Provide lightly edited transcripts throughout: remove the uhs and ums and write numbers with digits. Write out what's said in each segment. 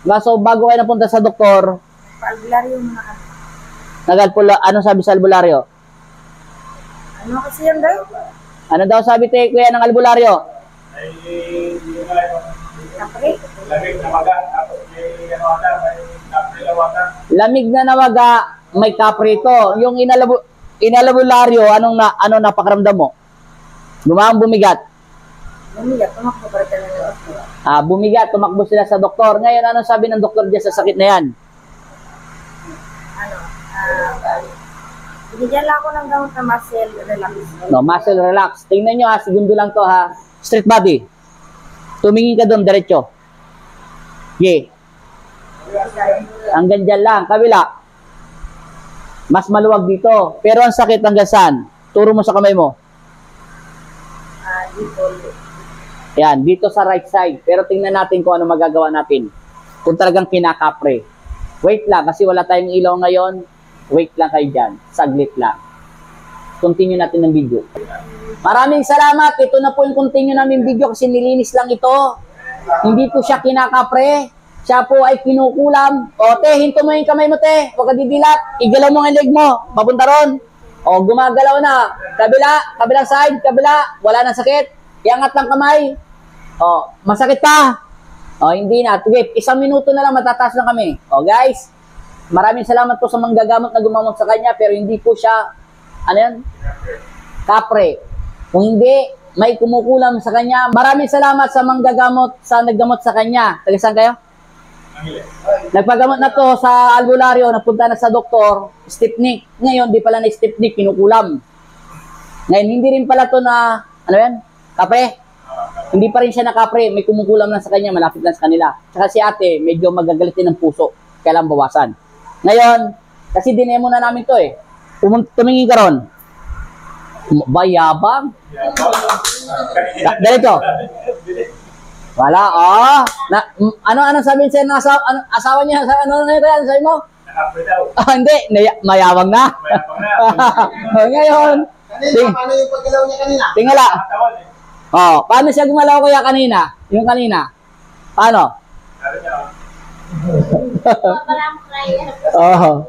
So, bago kayo napunta sa doktor, Albularyo muna kami. ano sabi sa albularyo? Ano kasi yan daw? Ano daw sabi kuya ng albularyo? Kapre? Lamig na nawaga, may kaprito. Yung inalbularyo, ano napakaramdam mo? Bumigat. Bumigat, tumakbo pa rin na doktor. Bumigat, tumakbo sila sa doktor. Ngayon, ano sabi ng doktor dyan sa sakit na yan? Binigyan lang ako ng gamot na muscle relax. No, muscle relax. Tingnan nyo ha, segundo lang to ha. Straight body. Tumingin ka doon, diretso. Yeah. Hanggang dyan lang, kabila. Mas maluwag dito. Pero ang sakit hanggang saan? Turo mo sa kamay mo. Dito. Yan, dito sa right side. Pero tingnan natin kung ano magagawa natin. Kung talagang kinakapre. Wait lang, kasi wala tayong ilaw ngayon. Wait lang kayo dyan. Saglit lang. Continue natin ng video. Maraming salamat. Ito na po yung continue namin video kasi nilinis lang ito. Hindi po siya kinakapre. Siya po ay kinukulam. O, te, hinto mo yung kamay mo, te. Huwag ka didilat. Igalaw mo ang leg mo. Papunta ron. O, gumagalaw na. Kabila, kabilang side, kabila. Wala nang sakit. Iangat lang kamay. O, masakit pa. O, hindi na. Wait, 1 minuto na lang matataas na kami. O, guys. Maraming salamat po sa manggagamot na gumamot sa kanya, pero hindi po siya, ano yan? Kapre. Kung hindi, may kumukulam sa kanya. Maraming salamat sa manggagamot, sa naggamot sa kanya. Taga saan kayo? Nagpagamot na to sa albularyo, napunta na sa doktor, stipnik. Ngayon, di pala na stipnik, kinukulam. Ngayon, hindi rin pala to na, ano yan? Kapre. Hindi pa rin siya nakapre, may kumukulam lang sa kanya, malapit lang sa kanila. Tsaka si ate, medyo magagalitin ng puso, kailangan bawasan. Ngayon, kasi dinemo na namin to eh. Tumingin ka ron. Bayabang. Dito. Wala, ano sabihin sa'yo ng asawa niya? Ano sabi mo? Hindi, mayabang na. Ngayon, paano yung paggalaw niya kanina? Tingala. Paano siya gumalaw kuya kanina? Yung kanina. Paano?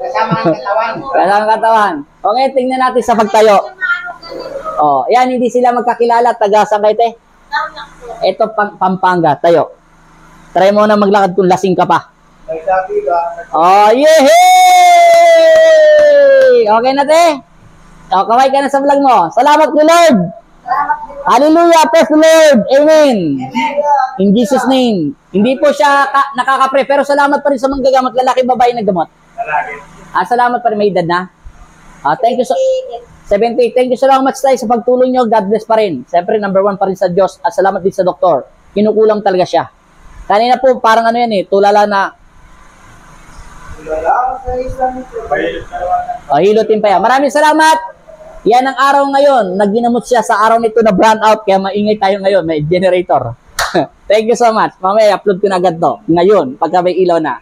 Kasama ang katawan. Kasama ang katawan. Okay, tingnan natin sa pagtayo. Yan, hindi sila magkakilala. Taga saan kayo, te? Ito, Pampanga. Tayo. Try mo na maglakad kung lasing ka pa. Yehey! Okay na, te? Kaway ka na sa vlog mo. Salamat ko, Lord! Hallelujah! Praise the Lord! Amen! In Jesus' name. Hindi po siya nakakapre, pero salamat pa rin sa manggagamot. Lalaki, babae naggamot. Salamat pa rin, may edad na. Thank you so 70. Thank you so much tayo sa pagtulong nyo. God bless pa rin. Siyempre, number 1 pa rin sa Diyos. At salamat din sa doktor. Kinukulang talaga siya. Kanina po, parang ano yan eh, tulala na. Hilutin pa yan. Maraming salamat. Yan ang araw ngayon. Nagginamot siya sa araw nito na brown out. Kaya maingay tayo ngayon. May generator. Thank you so much. Mamaya, upload ko na agad to. Ngayon, pagka may ilaw na.